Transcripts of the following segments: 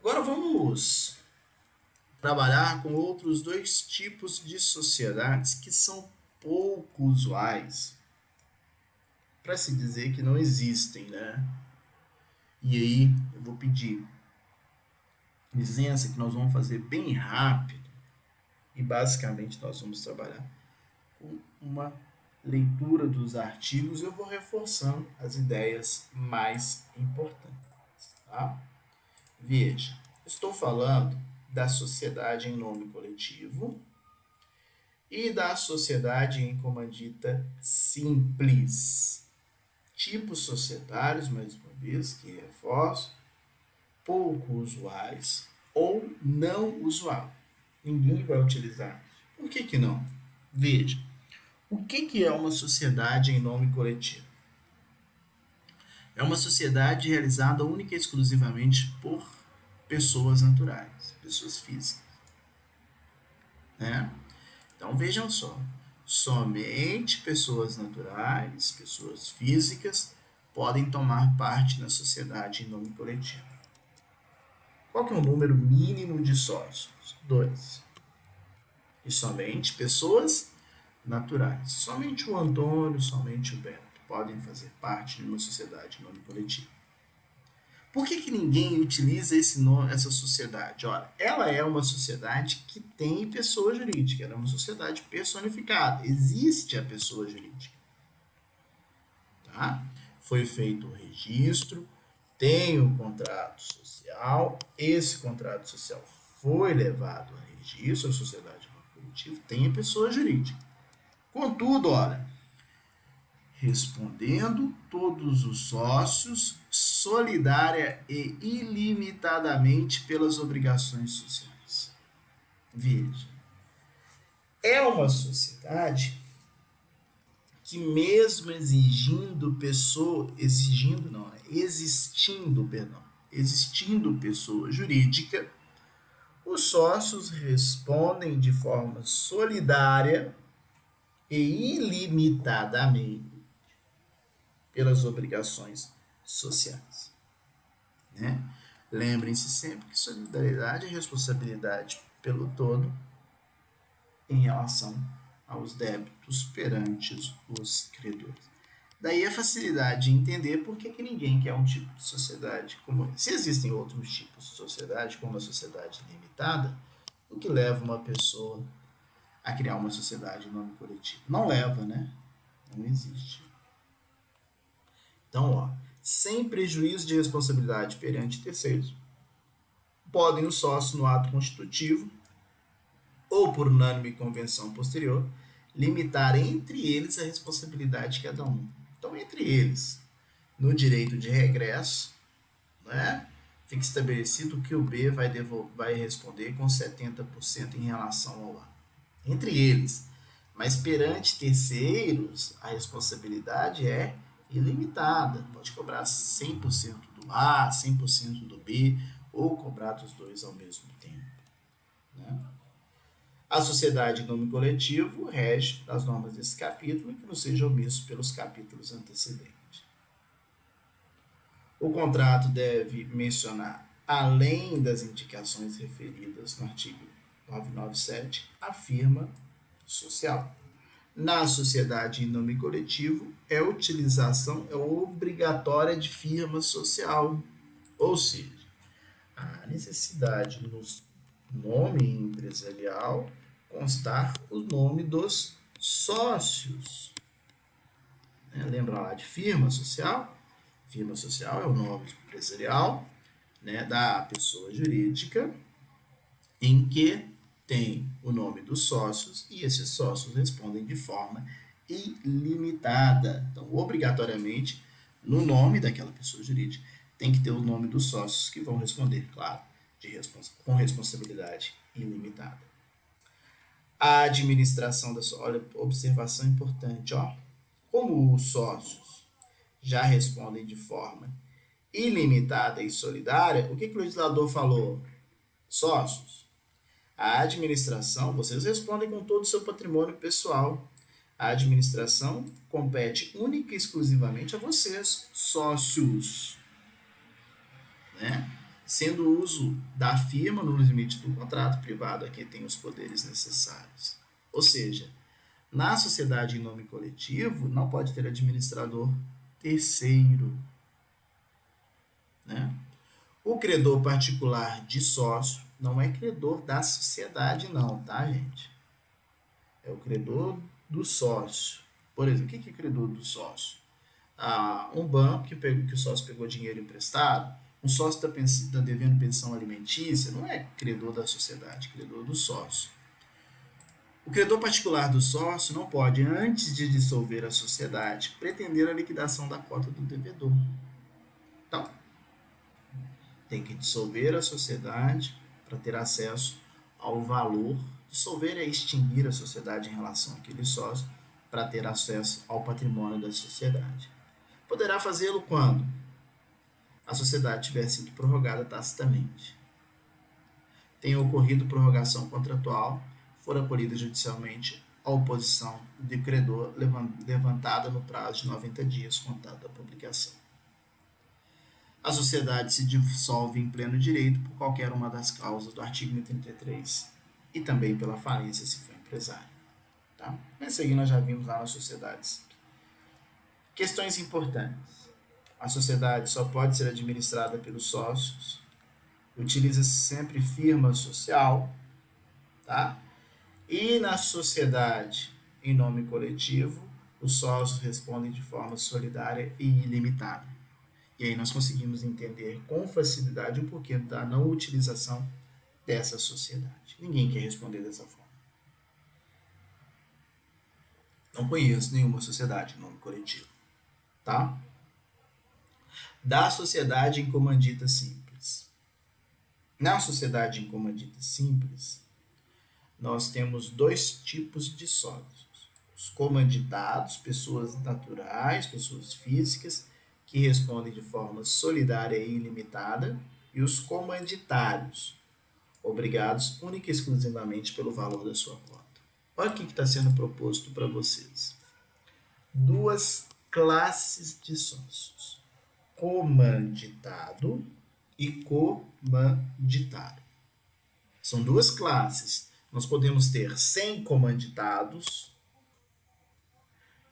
Agora vamos trabalhar com outros dois tipos de sociedades que são pouco usuais, para se dizer que não existem, né? E aí eu vou pedir licença que nós vamos fazer bem rápido e basicamente nós vamos trabalhar com uma leitura dos artigos e eu vou reforçando as ideias mais importantes, tá? Veja, estou falando da sociedade em nome coletivo e da sociedade em comandita simples. Tipos societários, mais uma vez, que reforço, pouco usuais ou não usual. Ninguém vai utilizar. Por que não? Veja, o que é uma sociedade em nome coletivo? É uma sociedade realizada única e exclusivamente por pessoas naturais, pessoas físicas, né? Então vejam só, somente pessoas naturais, pessoas físicas podem tomar parte na sociedade em nome coletivo. Qual que é o número mínimo de sócios? 2. E somente pessoas naturais. Somente o Antônio, somente o Beto podem fazer parte de uma sociedade em nome coletivo. Por que ninguém utiliza essa sociedade? Olha, ela é uma sociedade que tem pessoa jurídica, ela é uma sociedade personificada, existe a pessoa jurídica. Tá? Foi feito o registro, tem o contrato social, esse contrato social foi levado a registro, a sociedade coletiva tem a pessoa jurídica. Contudo, olha, respondendo todos os sócios solidária e ilimitadamente pelas obrigações sociais. Veja, é uma sociedade que mesmo existindo pessoa jurídica, os sócios respondem de forma solidária e ilimitadamente pelas obrigações sociais. Né? Lembrem-se sempre que solidariedade é responsabilidade pelo todo em relação aos débitos perante os credores. Daí a facilidade de entender por que ninguém quer um tipo de sociedade como esse. Se existem outros tipos de sociedade, como a sociedade limitada, o que leva uma pessoa a criar uma sociedade em nome coletivo? Não leva, né? Não existe. Então, ó, sem prejuízo de responsabilidade perante terceiros, podem os sócios, no ato constitutivo, ou por unânime convenção posterior, limitar entre eles a responsabilidade de cada um. Então, entre eles, no direito de regresso, né, fica estabelecido que o B vai responder com 70% em relação ao A. Entre eles. Mas perante terceiros, a responsabilidade é ilimitada. Pode cobrar 100% do A, 100% do B, ou cobrar dos dois ao mesmo tempo. Né? A sociedade em nome coletivo rege as normas desse capítulo e que não seja omisso pelos capítulos antecedentes. O contrato deve mencionar, além das indicações referidas no artigo 997, a firma social. Na sociedade em nome coletivo, é utilização obrigatória de firma social, ou seja, a necessidade no nome empresarial constar o nome dos sócios. Lembra lá de firma social? Firma social é o nome empresarial, né, da pessoa jurídica em que tem o nome dos sócios e esses sócios respondem de forma ilimitada. Então, obrigatoriamente, no nome daquela pessoa jurídica, tem que ter o nome dos sócios que vão responder, claro, com responsabilidade ilimitada. A administração da olha, observação importante, ó. Como os sócios já respondem de forma ilimitada e solidária, o que o legislador falou? Sócios, a administração, vocês respondem com todo o seu patrimônio pessoal. A administração compete única e exclusivamente a vocês, sócios. Né? sendo o uso da firma no limite do contrato privado a quem tem os poderes necessários. Ou seja, na sociedade em nome coletivo, não pode ter administrador terceiro, né? O credor particular de sócio não é credor da sociedade, não, tá, gente? É o credor do sócio. Por exemplo, o que é credor do sócio? Um banco que o sócio pegou dinheiro emprestado, um sócio está devendo pensão alimentícia, não é credor da sociedade, é credor do sócio. O credor particular do sócio não pode, antes de dissolver a sociedade, pretender a liquidação da cota do devedor. Então, tem que dissolver a sociedade para ter acesso ao valor. Dissolver é extinguir a sociedade em relação àquele sócio para ter acesso ao patrimônio da sociedade. Poderá fazê-lo quando a sociedade tiver sido prorrogada tacitamente, tenha ocorrido prorrogação contratual, for acolhida judicialmente a oposição do credor levantada no prazo de 90 dias contado da publicação. A sociedade se dissolve em pleno direito por qualquer uma das causas do artigo 1033 e também pela falência se for empresário. Tá? Nesse aí nós já vimos lá nas sociedades. Questões importantes. A sociedade só pode ser administrada pelos sócios. Utiliza-se sempre firma social, tá? E na sociedade em nome coletivo, os sócios respondem de forma solidária e ilimitada. E aí nós conseguimos entender com facilidade o porquê da não utilização dessa sociedade. Ninguém quer responder dessa forma. Não conheço nenhuma sociedade em nome coletivo, tá? Da sociedade em comandita simples. Na sociedade em comandita simples, nós temos dois tipos de sócios. Os comanditados, pessoas naturais, pessoas físicas, que respondem de forma solidária e ilimitada, e os comanditários, obrigados única e exclusivamente pelo valor da sua cota. Olha o que está sendo proposto para vocês. Duas classes de sócios. Comanditado e comanditário. São duas classes. Nós podemos ter 100 comanditados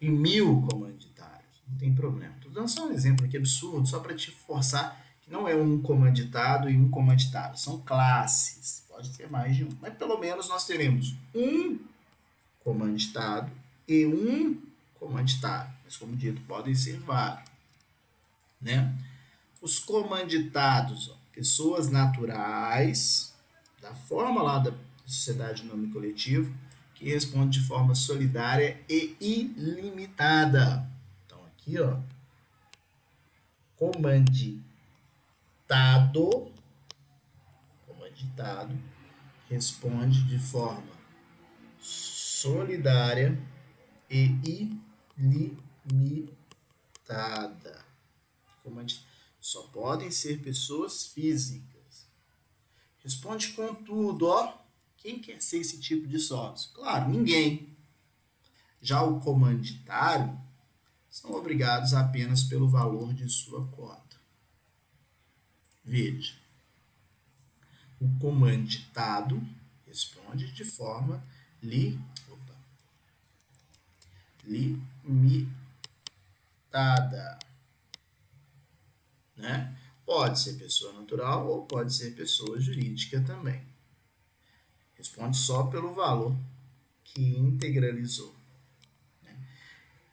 e 1000 comanditários. Não tem problema. Estou dando só um exemplo aqui absurdo, só para te forçar que não é um comanditado e um comanditário. São classes. Pode ter mais de um. Mas pelo menos nós teremos um comanditado e um comanditário. Mas como dito, podem ser vários. Né? Os comanditados, pessoas naturais, da forma lá da sociedade em nome coletivo, que responde de forma solidária e ilimitada. Então aqui, ó, comanditado responde de forma solidária e ilimitada. Só podem ser pessoas físicas. Responde com tudo, ó. Quem quer ser esse tipo de sócio? Claro, ninguém. Já o comanditário são obrigados apenas pelo valor de sua cota. Veja, o comanditado responde de forma limitada, né? Pode ser pessoa natural ou pode ser pessoa jurídica também. Responde só pelo valor que integralizou. Né?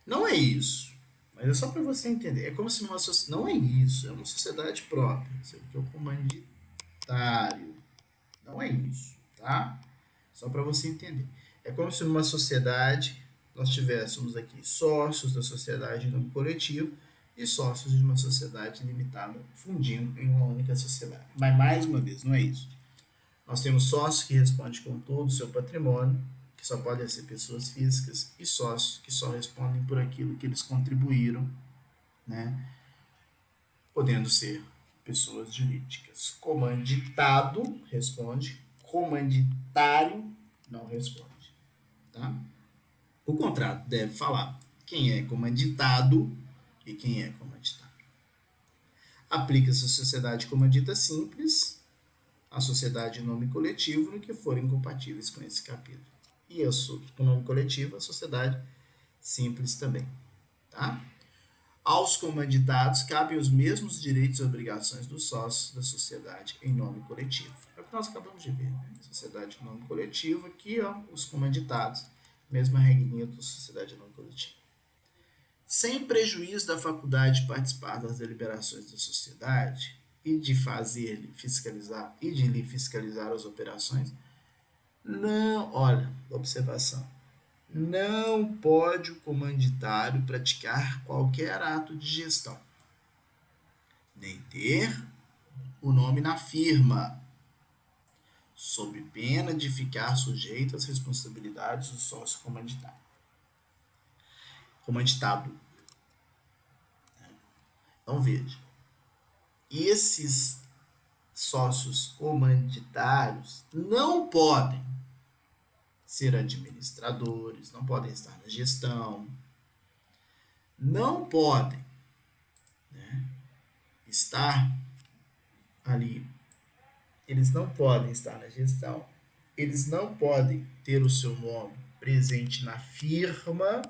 Não é isso, mas é só para você entender. É como se numa sociedade... Não é isso, é uma sociedade própria. Isso aqui é o comanditário. Não é isso, tá? Só para você entender. É como se numa sociedade nós tivéssemos aqui sócios da sociedade em nome coletivo e sócios de uma sociedade limitada fundindo em uma única sociedade. Mas, mais uma vez, não é isso. Nós temos sócios que respondem com todo o seu patrimônio, que só podem ser pessoas físicas, e sócios que só respondem por aquilo que eles contribuíram, né? Podendo ser pessoas jurídicas. Comanditado responde, comanditário não responde. Tá? O contrato deve falar quem é comanditado e quem é comanditário. Aplica-se a sociedade comandita simples, a sociedade em nome coletivo, no que forem compatíveis com esse capítulo. E o nome coletivo, a sociedade simples também. Tá? Aos comanditados cabem os mesmos direitos e obrigações dos sócios da sociedade em nome coletivo. É o que nós acabamos de ver, né? Sociedade em nome coletivo, aqui ó, os comanditados, mesma regrinha da sociedade em nome coletivo. Sem prejuízo da faculdade de participar das deliberações da sociedade e de fazer-lhe fiscalizar e de lhe fiscalizar as operações, não, olha, observação, não pode o comanditário praticar qualquer ato de gestão, nem ter o nome na firma, sob pena de ficar sujeito às responsabilidades do sócio comanditado. Então veja, esses sócios comanditários não podem ser administradores, não podem estar na gestão, não podem, né, estar ali, eles não podem estar na gestão, eles não podem ter o seu nome presente na firma,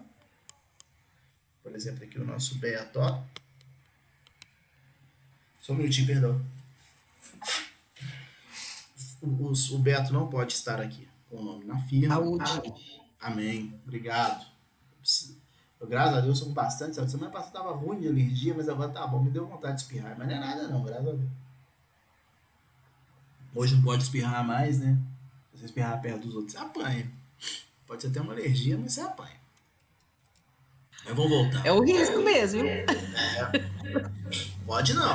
por exemplo, aqui o nosso Beto, ó. Só um minutinho, perdão. O Beto não pode estar aqui com o nome na firma. Saúde. Amém. Obrigado. Eu, graças a Deus, sou bastante. Sabe? Semana passada estava ruim de alergia, mas agora tá bom. Me deu vontade de espirrar. Mas não é nada, não, graças a Deus. Hoje não pode espirrar mais, né? Se você espirrar perto dos outros, você apanha. Pode ser até uma alergia, mas você apanha. Mas vamos voltar. É o risco mesmo. Pode não.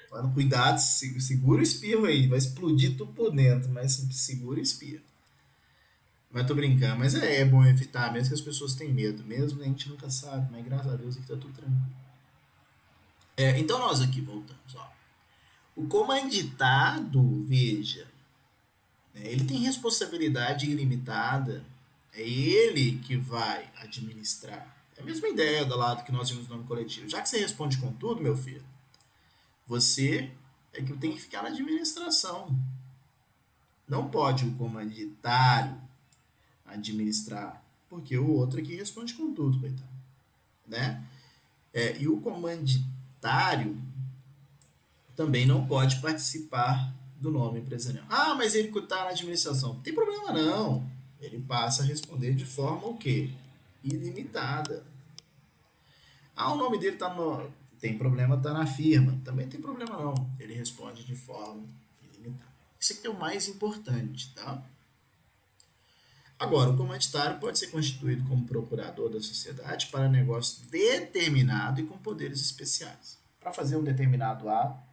Toma cuidado, segura o espirro aí. Vai explodir tudo por dentro, mas segura o espirro. Mas tô brincando. Mas é bom evitar, mesmo que as pessoas tenham medo. Mesmo a gente nunca sabe, mas graças a Deus aqui tá tudo tranquilo. Então nós aqui voltamos. Ó. O comanditado, veja, ele tem responsabilidade ilimitada. É ele que vai administrar. É a mesma ideia do lado que nós vimos no nome coletivo. Já que você responde com tudo, meu filho, você é que tem que ficar na administração. Não pode o comanditário administrar, porque o outro aqui responde com tudo, coitado. Né? E o comanditário também não pode participar do nome empresarial. Ah, mas ele está na administração. Não tem problema não. Ele passa a responder de forma o quê? Ilimitada. Ah, o nome dele está no... Tem problema, está na firma. Também tem problema não. Ele responde de forma ilimitada. Isso aqui é o mais importante, tá? Agora, o comanditário pode ser constituído como procurador da sociedade para negócio determinado e com poderes especiais. Para fazer um determinado ato,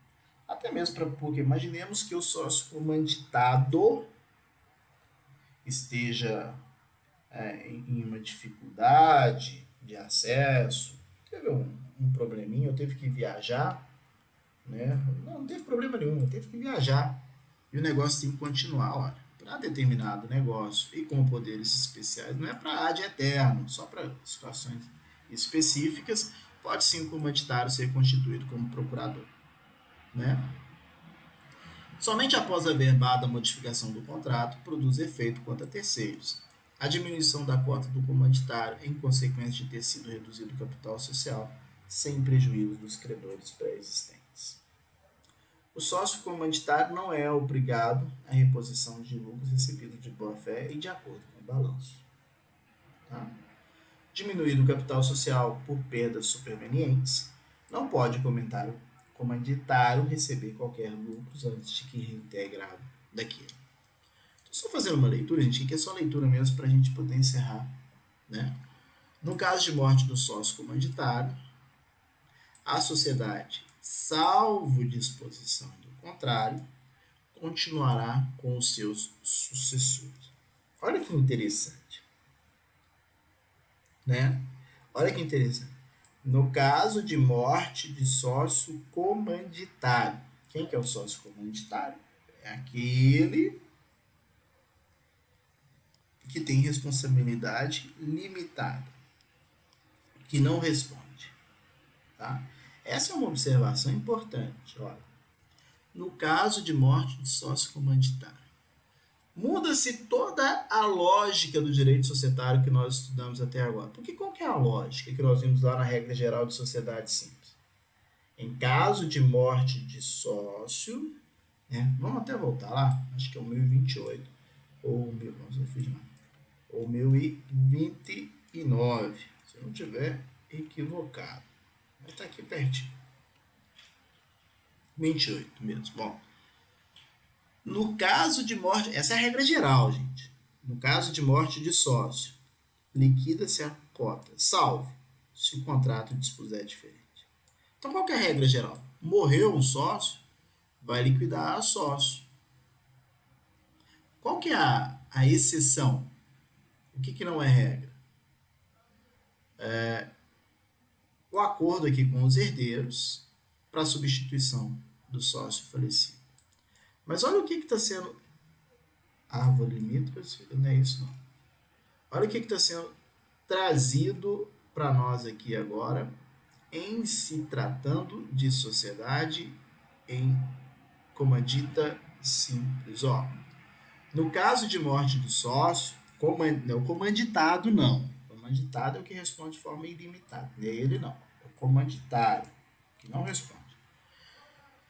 até mesmo porque imaginemos que o sócio comanditado esteja em uma dificuldade de acesso, teve um probleminha, eu teve que viajar, né? Não teve problema nenhum, teve que viajar. E o negócio tem que continuar, olha, para determinado negócio e com poderes especiais, não é para ad eterno, só para situações específicas, pode sim o comanditário ser constituído como procurador, né? Somente após a verbada modificação do contrato produz efeito quanto a terceiros. A diminuição da cota do comanditário em consequência de ter sido reduzido o capital social, sem prejuízo dos credores pré-existentes. O sócio comanditário não é obrigado à reposição de lucros recebidos de boa-fé e de acordo com o balanço. Tá? Diminuído o capital social por perdas supervenientes, não pode comanditário receber qualquer lucros antes de que reintegrado daquilo. Estou só fazendo uma leitura, gente, que é só leitura mesmo para a gente poder encerrar. Né? No caso de morte do sócio comanditário, a sociedade, salvo disposição do contrário, continuará com os seus sucessores. Olha que interessante. Né? Olha que interessante. No caso de morte de sócio comanditário. Quem que é o sócio comanditário? É aquele que tem responsabilidade limitada, que não responde. Tá? Essa é uma observação importante. Olha, no caso de morte de sócio comanditário, muda-se toda a lógica do direito societário que nós estudamos até agora. Porque qual que é a lógica que nós vimos lá na regra geral de sociedade simples? Em caso de morte de sócio, né? Vamos até voltar lá, acho que é o 1028, ou 1029, se eu não tiver equivocado. Mas está aqui pertinho. 28 mesmo. Bom, no caso de morte, essa é a regra geral, gente. No caso de morte de sócio, liquida-se a cota, salvo se o contrato dispuser diferente. Então, qual que é a regra geral? Morreu um sócio, vai liquidar a sócio. Qual que é a exceção? O que não é regra? O acordo aqui com os herdeiros para substituição do sócio falecido. Mas olha o que está sendo... Árvore limítrofe, não é isso não. Olha o que está sendo trazido para nós aqui agora, em se tratando de sociedade em comandita simples. Ó, no caso de morte do sócio, o comanditado não. O comanditado é o que responde de forma ilimitada. Ele não. É o comanditário que não responde.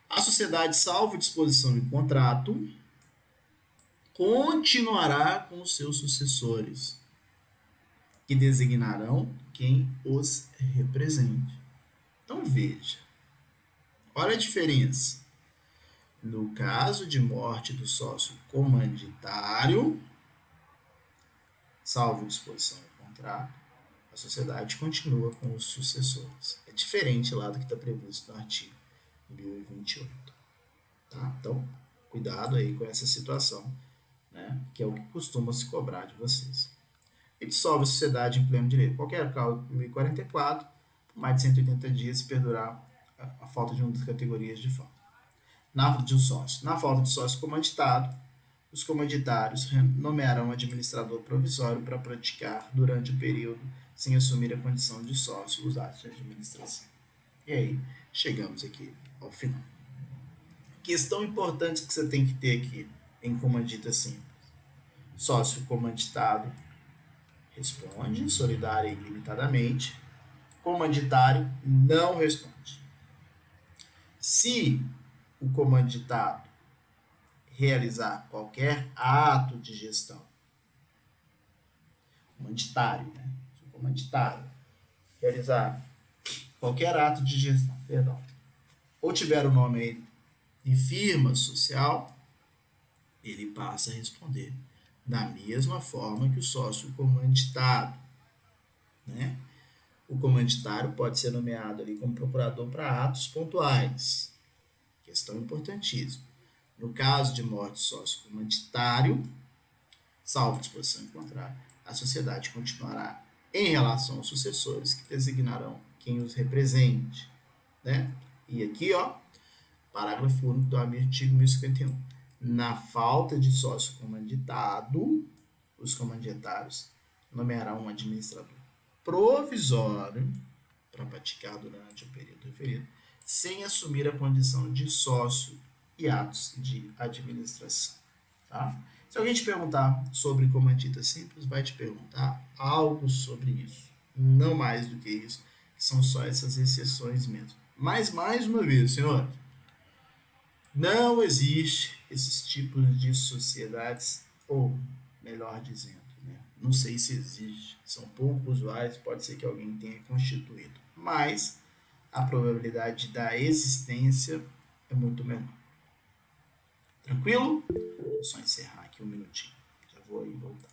A sociedade, salvo disposição em contrato, continuará com os seus sucessores, que designarão quem os represente. Então veja, olha a diferença. No caso de morte do sócio comanditário, salvo disposição em contrato, a sociedade continua com os sucessores. É diferente lá do que está previsto no artigo 1028. Tá? Então, cuidado aí com essa situação, né? Que é o que costuma se cobrar de vocês. E dissolve a sociedade em pleno direito. Qualquer causa 1044, por mais de 180 dias, se perdurar a falta de uma das categorias de falta. De um sócio. Na falta de sócio comanditado, os comanditários nomearão um administrador provisório para praticar, durante o período, sem assumir a condição de sócio, os atos de administração. E aí, chegamos aqui ao final. Questão importante que você tem que ter aqui em comandita simples. Sócio comanditado responde, solidário e ilimitadamente. Comanditário não responde. Se o comanditado realizar qualquer ato de gestão, comanditário, né? Se o comanditário realizar qualquer ato de gestão, ou tiver o nome aí em firma social, ele passa a responder da mesma forma que o sócio comanditado, né? O comanditário pode ser nomeado ali como procurador para atos pontuais. Questão importantíssima. No caso de morte sócio comanditário, salvo disposição em contrário, a sociedade continuará em relação aos sucessores que designarão quem os represente, né? E aqui, ó, parágrafo único do artigo 1051. Na falta de sócio comanditado, os comanditários nomearão um administrador provisório para praticar durante o período referido, sem assumir a condição de sócio e atos de administração. Tá? Se alguém te perguntar sobre comandita simples, vai te perguntar algo sobre isso. Não mais do que isso, que são só essas exceções mesmo. Mas, mais uma vez, senhor, não existe esses tipos de sociedades, ou melhor dizendo, né? Não sei se existe, são pouco usuais, pode ser que alguém tenha constituído, mas a probabilidade da existência é muito menor. Tranquilo? Vou só encerrar aqui um minutinho, já vou aí voltar.